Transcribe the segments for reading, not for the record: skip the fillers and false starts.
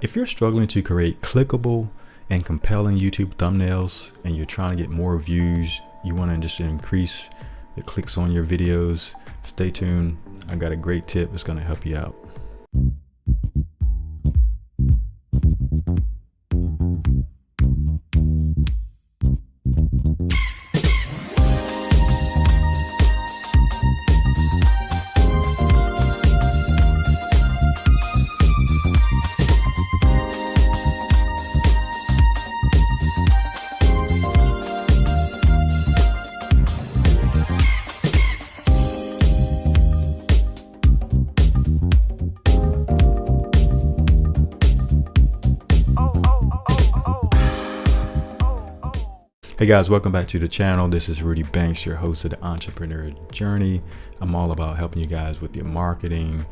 If you're struggling to create clickable and compelling YouTube thumbnails and you're trying to get more views, you want to just increase the clicks on your videos, stay tuned. I got a great tip that's going to help you out. Hey guys, welcome back to the channel. This is Rudy Banks, your host of the Entrepreneur Journey. I'm all about helping you guys with your marketing,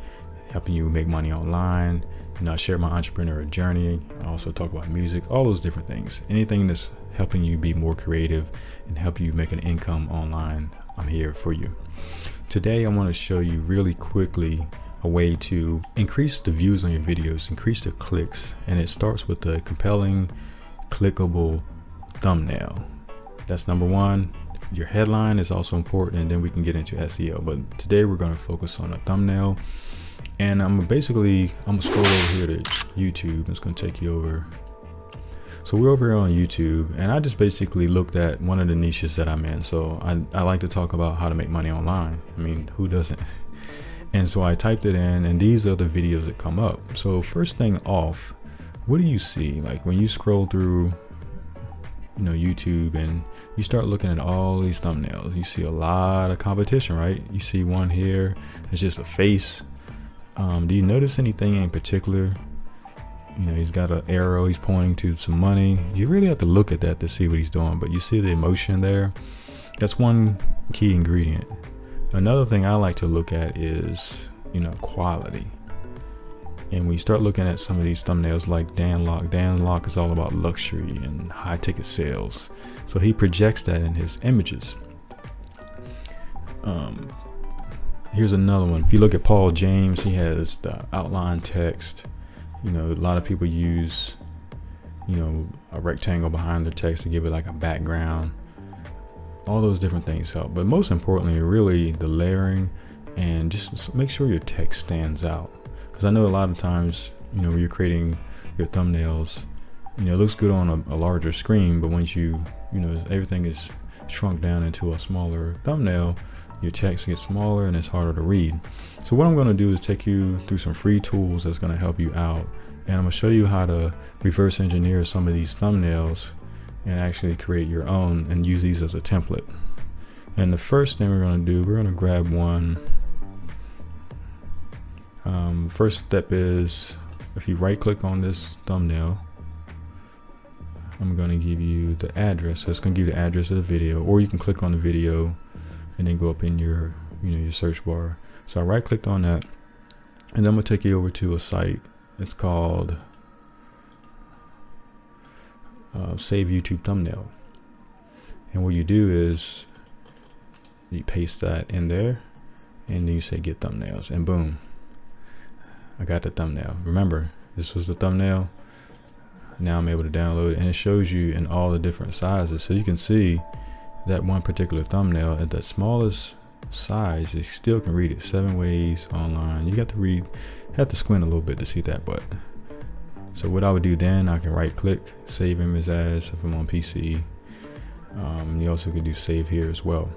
helping you make money online. I share my entrepreneur journey. I also talk about music, all those different things. Anything that's helping you be more creative and help you make an income online, I'm here for you. Today, I want to show you really quickly a way to increase the views on your videos, increase the clicks, and it starts with a compelling, clickable thumbnail. That's number one. Your headline is also important, and then we can get into SEO. But today we're going to focus on a thumbnail, and I'm gonna scroll over here to YouTube. It's going to take you over. So we're over here on YouTube, and I just basically looked at one of the niches that I'm in. So I like to talk about how to make money online. I mean, who doesn't? And so I typed it in, and these are the videos that come up. So first thing off, what do you see? Like when you scroll through YouTube and you start looking at all these thumbnails, you see a lot of competition, right? You see one here, it's just a face. Do you notice anything in particular? He's got an arrow, he's pointing to some money. You really have to look at that to see what he's doing, but you see the emotion there. That's one key ingredient. Another thing I like to look at is quality. And when you start looking at some of these thumbnails like Dan Lok is all about luxury and high ticket sales. So he projects that in his images. Here's another one. If you look at Paul James, he has the outline text. A lot of people use, a rectangle behind the text to give it like a background. All those different things help. But most importantly, really the layering, and just make sure your text stands out. Because I know a lot of times, when you're creating your thumbnails, it looks good on a larger screen, but once everything is shrunk down into a smaller thumbnail, your text gets smaller and it's harder to read. So what I'm going to do is take you through some free tools that's going to help you out. And I'm going to show you how to reverse engineer some of these thumbnails and actually create your own and use these as a template. And the first thing we're going to do, we're going to grab one. First step is, if you right click on this thumbnail, I'm going to give you the address. So it's going to give you the address of the video, or you can click on the video and then go up in your your search bar. So I right clicked on that, and then I'm going to take you over to a site. It's called Save YouTube Thumbnail. And what you do is you paste that in there, and then you say get thumbnails, and boom, I got the thumbnail. Remember, this was the thumbnail. Now I'm able to download it, and it shows you in all the different sizes. So you can see that one particular thumbnail at the smallest size, it still can read it 7 ways online. You got to have to squint a little bit to see that. But so what I would do then, I can right click, save image as if I'm on PC. You also can do save here as well.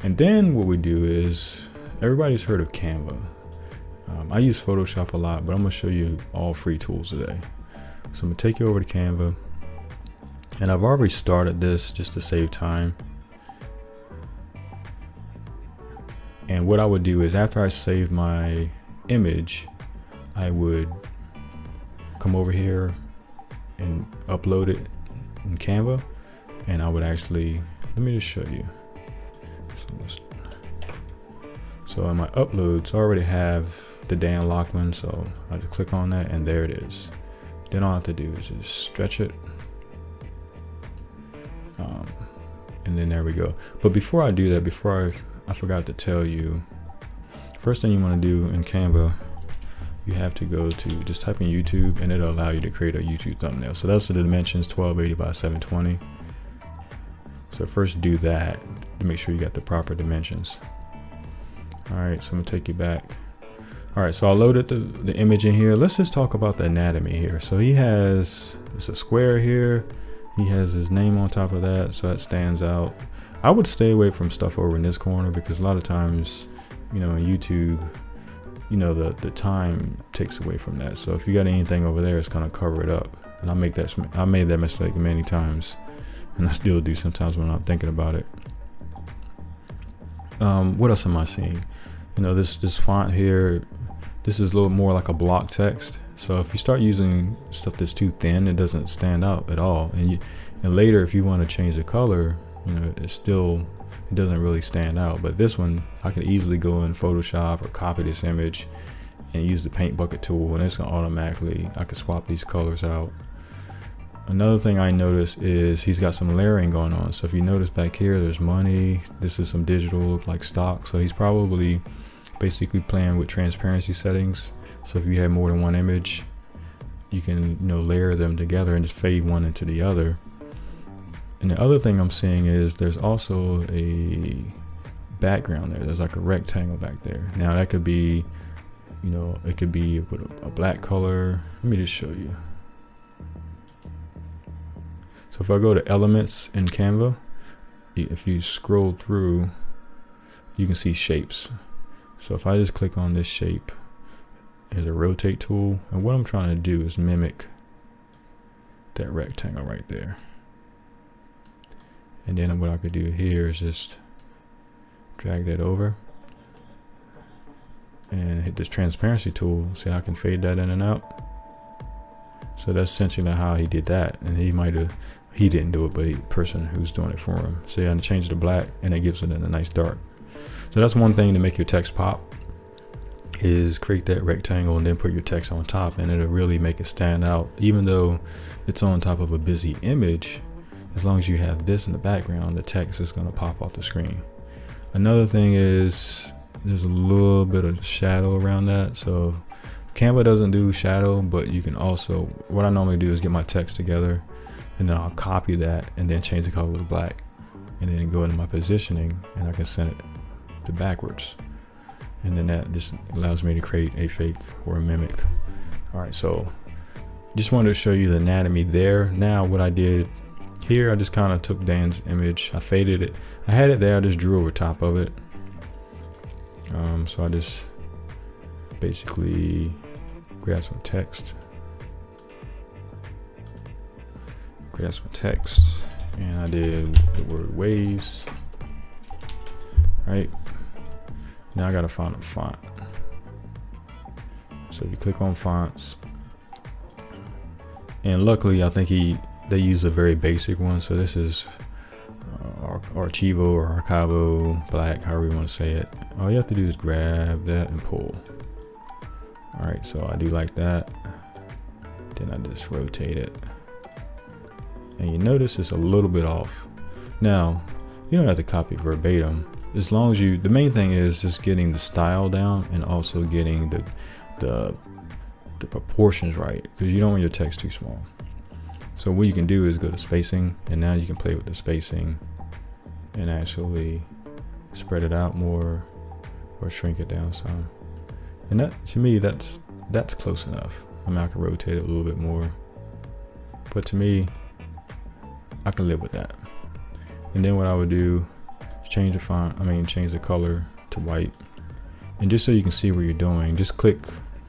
And then what we do is, everybody's heard of Canva. I use Photoshop a lot, but I'm going to show you all free tools today. So I'm going to take you over to Canva, and I've already started this just to save time. And what I would do is, after I saved my image, I would come over here and upload it in Canva, and I would actually, let me just show you. So in my uploads, I already have the Dan Lok one, so I just click on that, and there it is. Then all I have to do is just stretch it, and then there we go. But before I do that, I forgot to tell you, first thing you want to do in Canva you have to go to, just type in YouTube and it'll allow you to create a YouTube thumbnail. So that's the dimensions, 1280 by 720. So first do that to make sure you got the proper dimensions. All right, so I'm gonna take you back. All right, so I loaded the image in here. Let's just talk about the anatomy here. So he has, it's a square here. He has his name on top of that, so that stands out. I would stay away from stuff over in this corner because a lot of times, you know, in YouTube, you know, the time takes away from that. So if you got anything over there, it's gonna cover it up. And I made that mistake many times, and I still do sometimes when I'm thinking about it. What else am I seeing? You know, this font here, this is a little more like a block text. So if you start using stuff that's too thin, it doesn't stand out at all. And later, if you want to change the color, you know, it doesn't really stand out. But this one, I could easily go in Photoshop or copy this image and use the paint bucket tool, and it's gonna automatically, I could swap these colors out. Another thing I noticed is he's got some layering going on. So if you notice back here, there's money. This is some digital, look like stock. So he's probably basically playing with transparency settings. So if you have more than one image, you can, you know, layer them together and just fade one into the other. And the other thing I'm seeing is there's also a background there. There's like a rectangle back there. Now that could be, you know, it could be with a black color. Let me just show you. So if I go to elements in Canva, if you scroll through, you can see shapes. So if I just click on this shape, there's a rotate tool. And what I'm trying to do is mimic that rectangle right there. And then what I could do here is just drag that over and hit this transparency tool. See how I can fade that in and out. So that's essentially how he did that. And he didn't do it, but the person who's doing it for him. So yeah, and change it to black, and it gives it a nice dark. So that's one thing to make your text pop, is create that rectangle and then put your text on top, and it'll really make it stand out. Even though it's on top of a busy image, as long as you have this in the background, the text is going to pop off the screen. Another thing is there's a little bit of shadow around that. So Canva doesn't do shadow, but you can also, what I normally do is get my text together and then I'll copy that and then change the color to black and then go into my positioning, and I can send it to backwards. And then that just allows me to create a fake or a mimic. All right, so just wanted to show you the anatomy there. Now what I did here, I just kind of took Dan's image, I faded it. I had it there, I just drew over top of it. So I just basically grab some text. And I did the word waves. Right. Now I gotta find a font. So if you click on fonts, and luckily I think they use a very basic one. So this is Archivo or Archivo Black, however you want to say it. All you have to do is grab that and pull. All right, so I do like that. Then I just rotate it. And you notice it's a little bit off. Now, you don't have to copy verbatim. As long as the main thing is just getting the style down and also getting the proportions right, because you don't want your text too small. So what you can do is go to spacing, and now you can play with the spacing and actually spread it out more or shrink it down some. And that, to me, that's close enough. I mean, I can rotate it a little bit more, but to me, I can live with that. And then what I would do is change the color to white. And just so you can see what you're doing, just click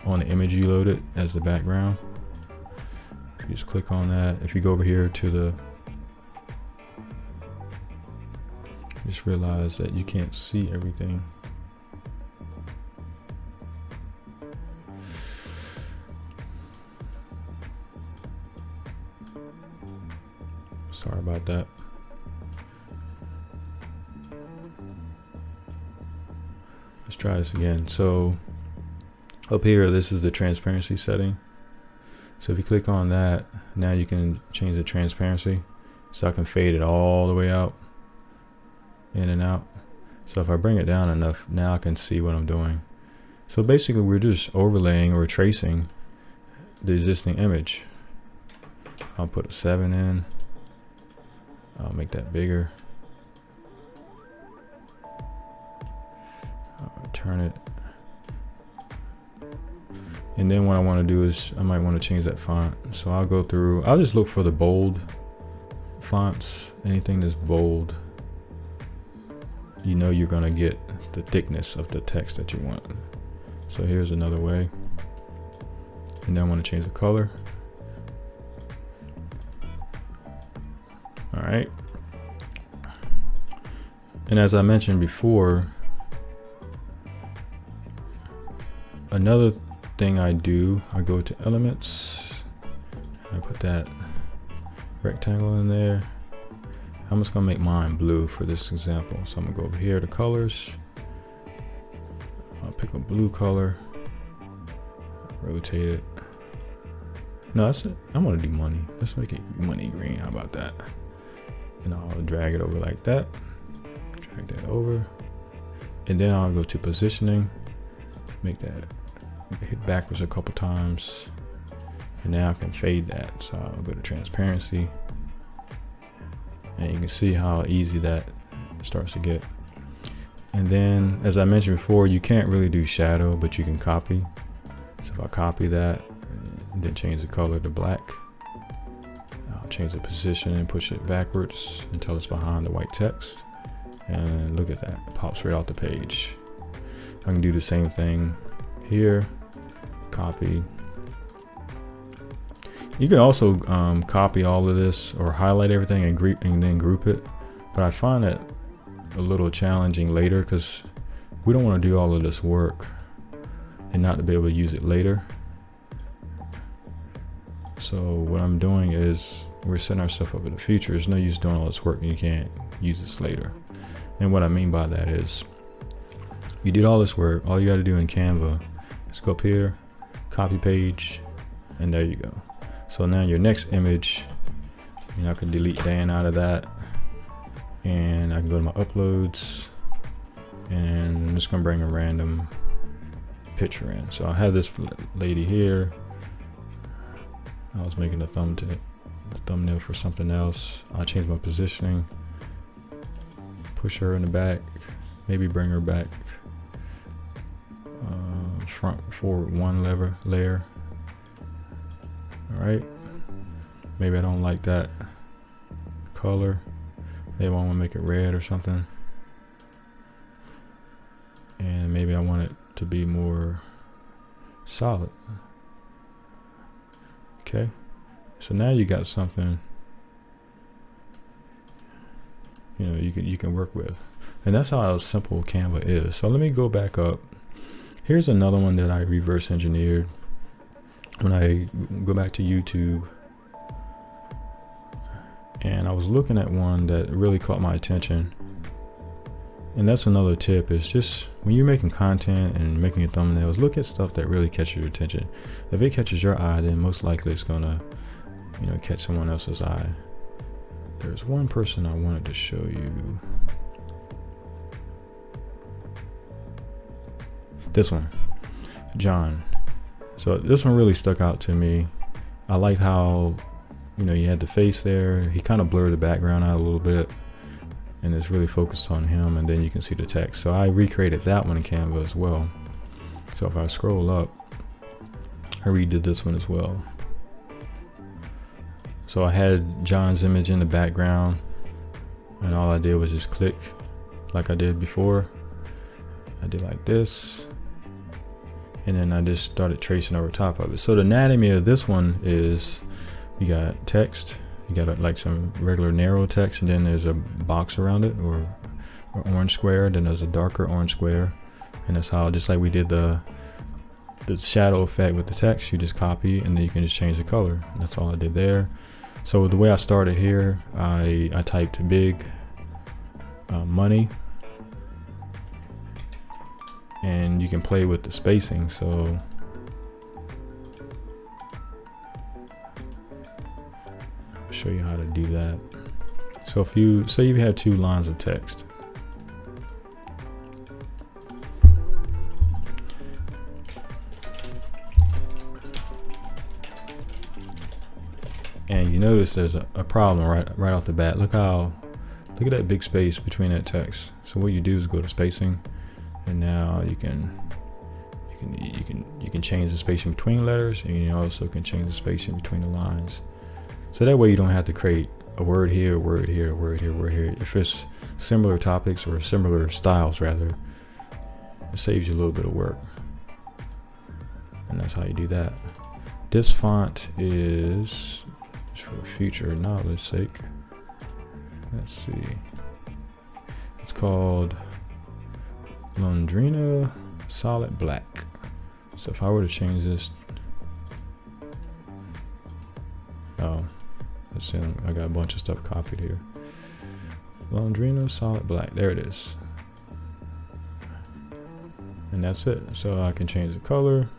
on the image you loaded as the background. You just click on that. If you go over here to just realize that you can't see everything. Sorry about that. Let's try this again. So up here, this is the transparency setting. So if you click on that, now you can change the transparency. So I can fade it all the way out, in and out. So if I bring it down enough, now I can see what I'm doing. So basically we're just overlaying or tracing the existing image. I'll put a 7 in. I'll make that bigger. I'll turn it. And then what I want to do is I might want to change that font. So I'll go through, I'll just look for the bold fonts. Anything that's bold, you know you're going to get the thickness of the text that you want. So here's another way. And then I want to change the color. All right. And as I mentioned before, another thing I do, I go to elements, I put that rectangle in there. I'm just gonna make mine blue for this example. So I'm gonna go over here to colors. I'll pick a blue color, rotate it. No, that's it. I'm gonna do money. Let's make it money green. How about that? And I'll drag it over like that. Drag that over. And then I'll go to positioning, make that hit backwards a couple times. And now I can fade that. So I'll go to transparency. And you can see how easy that starts to get. And then, as I mentioned before, you can't really do shadow, but you can copy. So if I copy that, and then change the color to black, I'll change the position and push it backwards until it's behind the white text. And look at that, it pops right off the page. I can do the same thing here, copy. You can also copy all of this or highlight everything and then group it. But I find that a little challenging later because we don't want to do all of this work and not to be able to use it later. So what I'm doing is we're setting ourselves up for the future. There's no use doing all this work and you can't use this later. And what I mean by that is you did all this work, all you got to do in Canva is go up here, copy page, and there you go. So now your next image, you know, I can delete Dan out of that, and I can go to my uploads, and I'm just gonna bring a random picture in. So I have this lady here. I was making a thumbnail for something else. I'll change my positioning, push her in the back, maybe bring her back front forward one layer. All right, maybe I don't like that color. Maybe I want to make it red or something. And maybe I want it to be more solid. Okay, so now you got something, you know, you can work with. And that's how simple Canva is. So let me go back up. Here's another one that I reverse engineered. When I go back to YouTube, and I was looking at one that really caught my attention. And that's another tip, is just when you're making content and making your thumbnails, look at stuff that really catches your attention. If it catches your eye, then most likely it's gonna, you know, catch someone else's eye. There's one person I wanted to show you. This one, John. So this one really stuck out to me. I liked how, you know, you had the face there. He kind of blurred the background out a little bit, and it's really focused on him, and then you can see the text. So I recreated that one in Canva as well. So if I scroll up, I redid this one as well. So I had John's image in the background, and all I did was just click like I did before. I did like this, and then I just started tracing over top of it. So the anatomy of this one is, you got text, you got like some regular narrow text, and then there's a box around it, or orange square, then there's a darker orange square. And that's how, just like we did the shadow effect with the text, you just copy and then you can just change the color. And that's all I did there. So the way I started here, I typed big money, and you can play with the spacing. So I'll show you how to do that. So if you say you have 2 lines of text, And you notice there's a problem right off the bat. Look at that big space between that text. So what you do is go to spacing, and now you can change the spacing between letters, and you also can change the spacing between the lines. So that way you don't have to create a word here, a word here, a word here, a word here. If it's similar topics or similar styles rather, it saves you a little bit of work. And that's how you do that. This font is for future knowledge sake. Let's see. It's called Londrina Solid Black. So if I were to change this, let's see, I got a bunch of stuff copied here. Londrina Solid Black, there it is. And that's it. So I can change the color,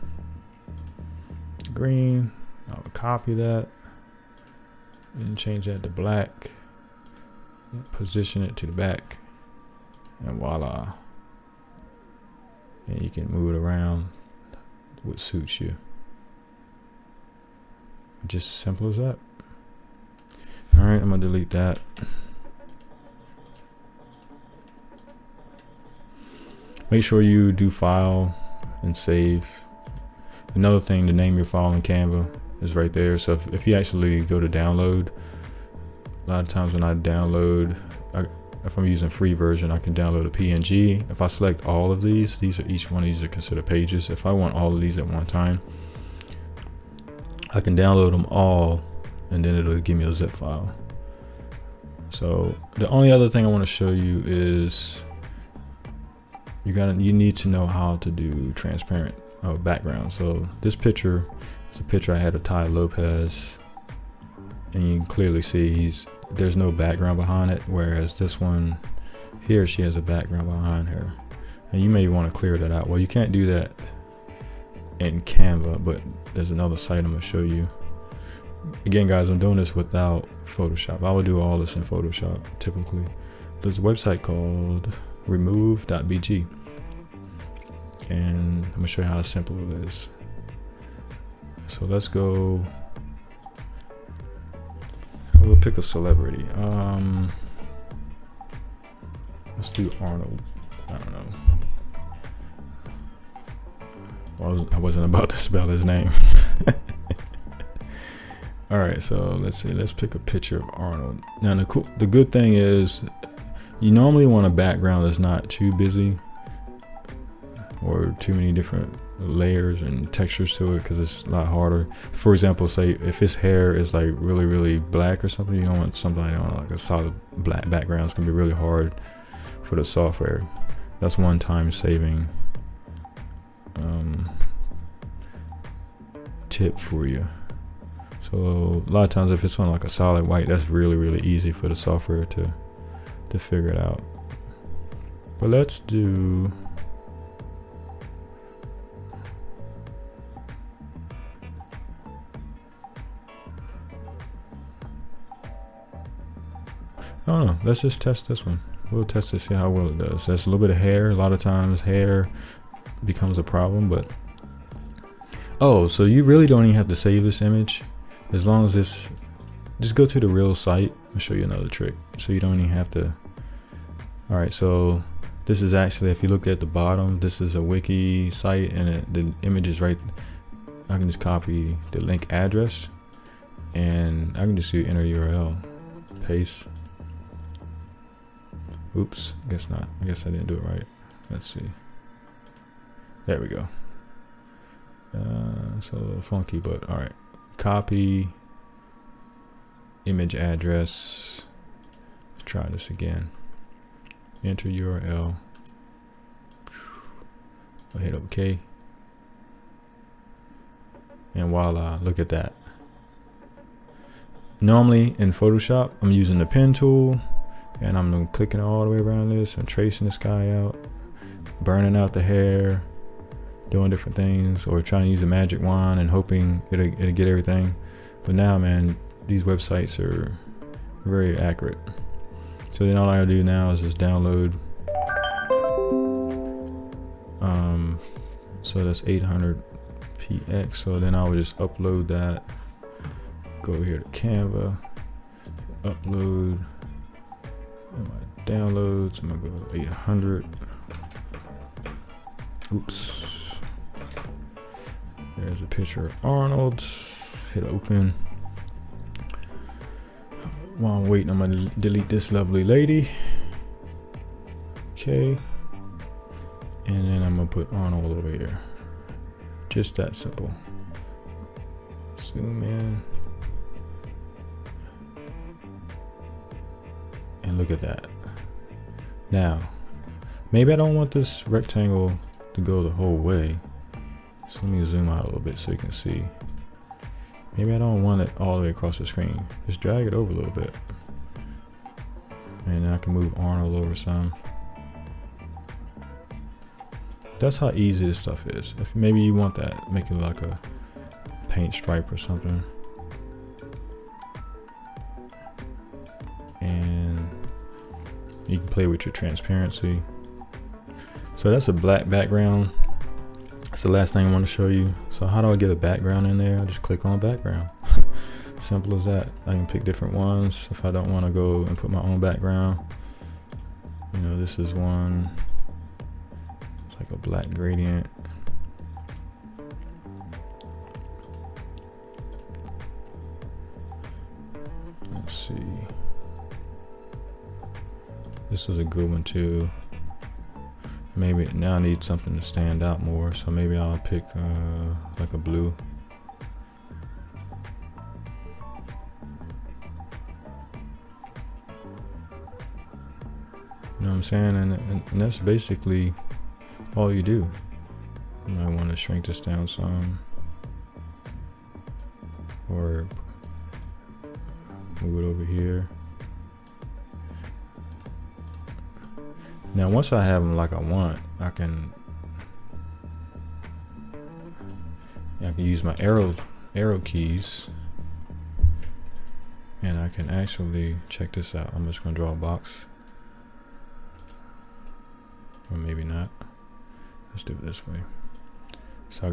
green. I would copy that and change that to black. Position it to the back, and voila. And you can move it around what suits you. Just simple as that. All right, I'm gonna delete that. Make sure you do file and save. Another thing, to name your file in Canva is right there. So if you actually go to download, a lot of times when I download, if I'm using free version, I can download a PNG. If I select all of these are each one of these are considered pages. If I want all of these at one time, I can download them all, and then it'll give me a zip file. So the only other thing I want to show you is you need to know how to do transparent background. So this picture is a picture I had of Ty Lopez, and you can clearly see there's no background behind it, whereas this one here, she has a background behind her, and you may want to clear that out. Well, you can't do that in Canva, but there's another site I'm going to show you. Again, guys, I'm doing this without Photoshop. I would do all this in Photoshop typically. There's a website called remove.bg, and I'm going to show you how simple it is. So let's go. We'll pick a celebrity. Let's do Arnold. I don't know. Well, I wasn't about to spell his name. All right, so let's see. Let's pick a picture of Arnold. Now, the good thing is, you normally want a background that's not too busy or too many different layers and textures to it, because it's a lot harder. For example, say if his hair is like really black or something, you don't want something like a solid black background. It's gonna be really hard for the software. That's one time saving tip for you. So a lot of times if it's on like a solid white, that's really easy for the software to figure it out. But let's do I don't know. Let's just test this one. We'll test to see how well it does. There's a little bit of hair. A lot of times hair becomes a problem, but so you really don't even have to save this image. As long as this, just go to the real site. I'll show you another trick. So you don't even have to. All right, so this is actually, if you look at the bottom, this is a wiki site, and the image is right. I can just copy the link address, and I can just do enter URL, paste. Oops, guess not. I guess I didn't do it right. Let's see. There we go. It's a little funky, but all right. Copy image address. Let's try this again. Enter URL. I'll hit OK. And voila, look at that. Normally in Photoshop, I'm using the pen tool, and I'm clicking all the way around this and tracing this guy out, burning out the hair, doing different things, or trying to use a magic wand and hoping it'll get everything. But now, man, these websites are very accurate. So then all I gotta do now is just download. So that's 800px. So then I would just upload that, go here to Canva, upload, and my downloads. I'm gonna go 800. Oops. There's a picture of Arnold. Hit open. While I'm waiting, I'm gonna delete this lovely lady. Okay. And then I'm gonna put Arnold over here. Just that simple. Zoom in. And look at that. Now, maybe I don't want this rectangle to go the whole way. So let me zoom out a little bit so you can see. Maybe I don't want it all the way across the screen. Just drag it over a little bit. And I can move Arnold over some. That's how easy this stuff is. If maybe you want that, make it like a paint stripe or something. And you can play with your transparency. So that's a black background. That's the last thing I want to show you. So how do I get a background in there? I just click on background. Simple as that. I can pick different ones if I don't want to go and put my own background. You know, this is one, like a black gradient. Let's see. This is a good one too. Maybe now I need something to stand out more, so maybe I'll pick like a blue. You know what I'm saying? And that's basically all you do. You might want to shrink this down some, or move it over here. Now once I have them like I want, I can use my arrow keys, and I can actually check this out. I'm just gonna draw a box, or maybe not. Let's do it this way. So I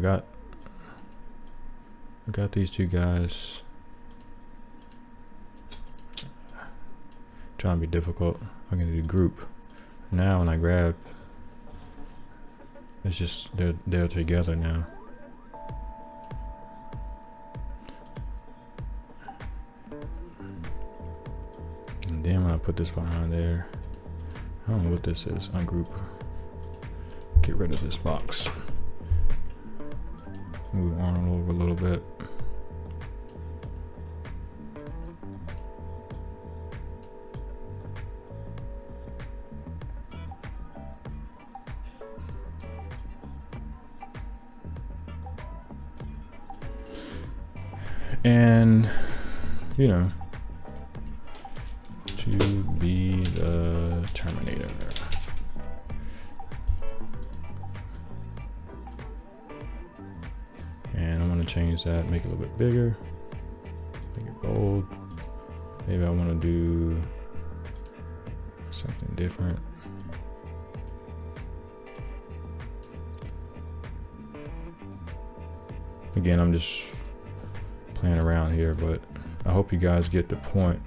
got these two guys. Trying to be difficult. I'm gonna do group. Now when I grab, it's just they're together now. And then when I put this behind there, I don't know what this is. Ungroup. Get rid of this box. Move Arnold over a little bit. And, you know, to be the Terminator. And I'm going to change that, make it a little bit bigger, make it bold. Maybe I want to do something different. Again, I'm just playing around here, but I hope you guys get the point.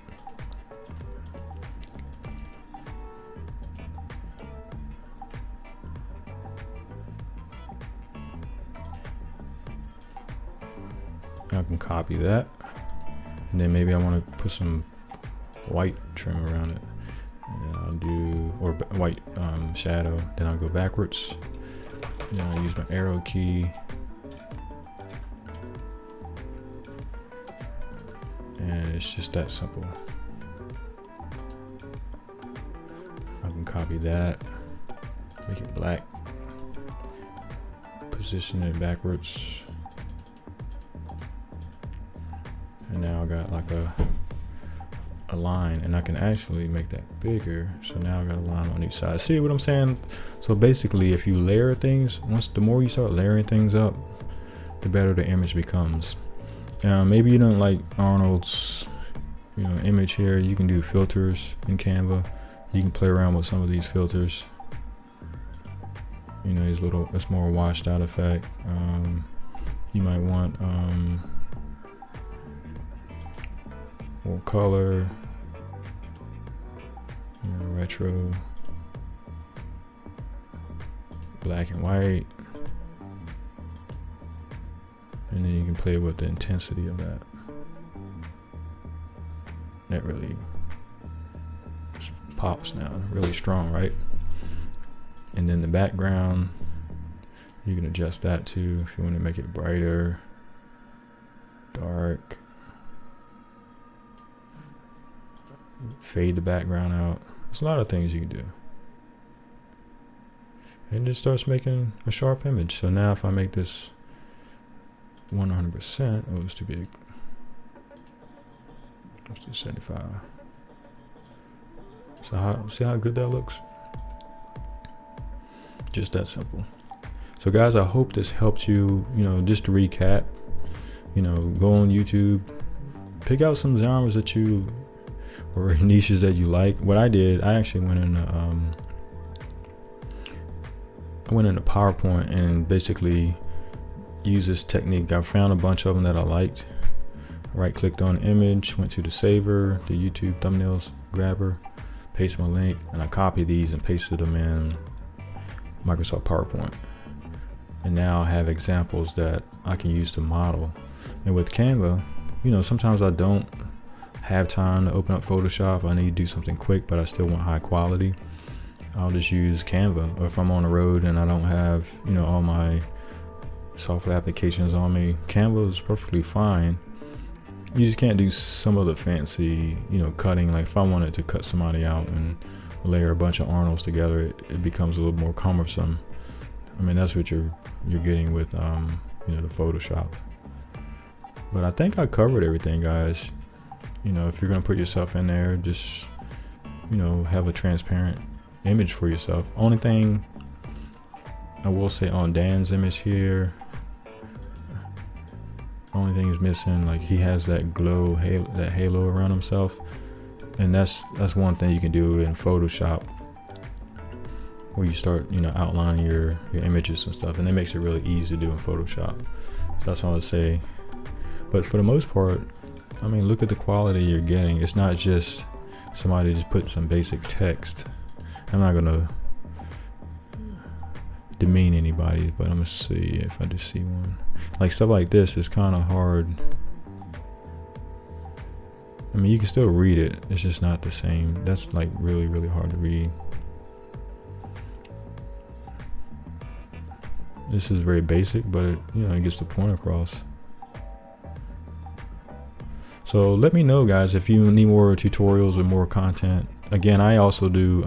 I can copy that, and then maybe I want to put some white trim around it, and then I'll do, or white shadow. Then I'll go backwards, and then I'll use my arrow key. And it's just that simple. I can copy that, make it black, position it backwards, and now I got like a line, and I can actually make that bigger. So now I got a line on each side. See what I'm saying? So basically, if you layer things, the more you start layering things up, the better the image becomes. Maybe you don't like Arnold's, image here. You can do filters in Canva. You can play around with some of these filters. These little, it's more washed out effect. You might want more color, retro, black and white, and then you can play with the intensity of that. That really just pops now, really strong, right? And then the background, you can adjust that too if you want to make it brighter, dark, fade the background out. There's a lot of things you can do. And it starts making a sharp image. So now if I make this 100%, oh, it's too big. Let's do 75. So see how good that looks? Just that simple. So guys, I hope this helped you. Just to recap, go on YouTube, pick out some genres that you, or niches that you like. What I did, I actually went into PowerPoint and basically used this technique. I found a bunch of them that I liked. Right clicked on the image, went to the saver, the YouTube thumbnails grabber, paste my link, and I copied these and pasted them in Microsoft PowerPoint. And now I have examples that I can use to model. And with Canva, sometimes I don't have time to open up Photoshop. I need to do something quick, but I still want high quality. I'll just use Canva. Or if I'm on the road and I don't have, all my software applications on me, Canva is perfectly fine. You just can't do some of the fancy, cutting. Like if I wanted to cut somebody out and layer a bunch of Arnolds together, it becomes a little more cumbersome. I mean, that's what you're getting with, the Photoshop. But I think I covered everything, guys. If you're gonna put yourself in there, just, have a transparent image for yourself. Only thing I will say on Dan's image here, only thing is missing, like he has that glow, that halo around himself, and that's one thing you can do in Photoshop, where you start outlining your images and stuff, and it makes it really easy to do in Photoshop. So that's all I would say. But for the most part, I mean, look at the quality you're getting. It's not just somebody just put some basic text. I'm not gonna demean anybody, but I'm gonna see if I just see one. Like stuff like this is kind of hard. I mean, you can still read it. It's just not the same. That's like really, really hard to read. This is very basic, but it gets the point across. So let me know, guys, if you need more tutorials or more content. Again, I also do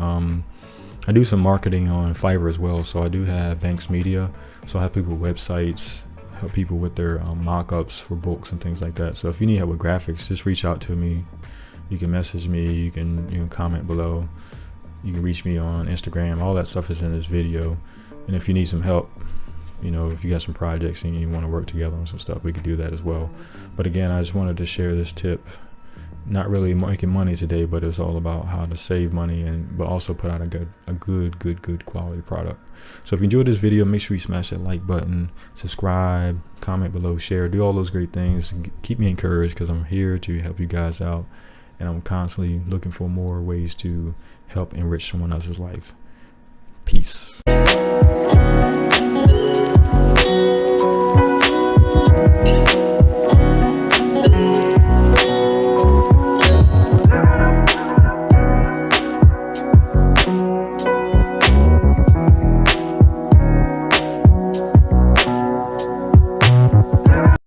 I do some marketing on Fiverr as well. So I do have Banks Media. So I have people with websites, help people with their mock-ups for books and things like that. So if you need help with graphics, just reach out to me. You can message me. You can comment below. You can reach me on Instagram. All that stuff is in this video. And if you need some help, if you got some projects and you want to work together on some stuff, we could do that as well. But again, I just wanted to share this tip. Not really making money today, but it's all about how to save money but also put out a good quality product. So if you enjoyed this video, make sure you smash that like button, subscribe, comment below, share, do all those great things, and keep me encouraged, because I'm here to help you guys out, and I'm constantly looking for more ways to help enrich someone else's life. Peace.